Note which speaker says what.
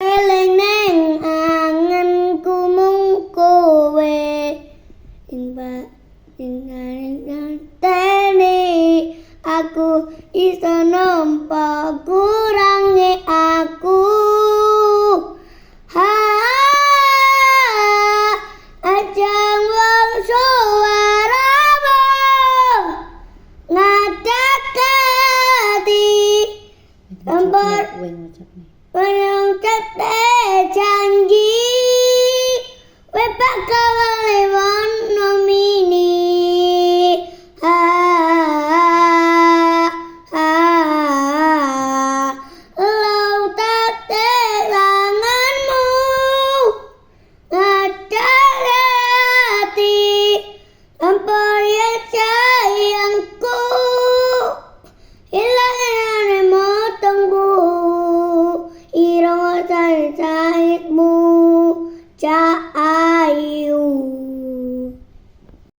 Speaker 1: Eling neng angenku mung kowe teni aku iso nampa kurange aku ajang wong suaramu ngadakati tempat Penang cete janji we bakal lewat nomini lau tak telanganmu ngadalati tanpa yang sayangku hilangnya motongmu irong sahitmu cak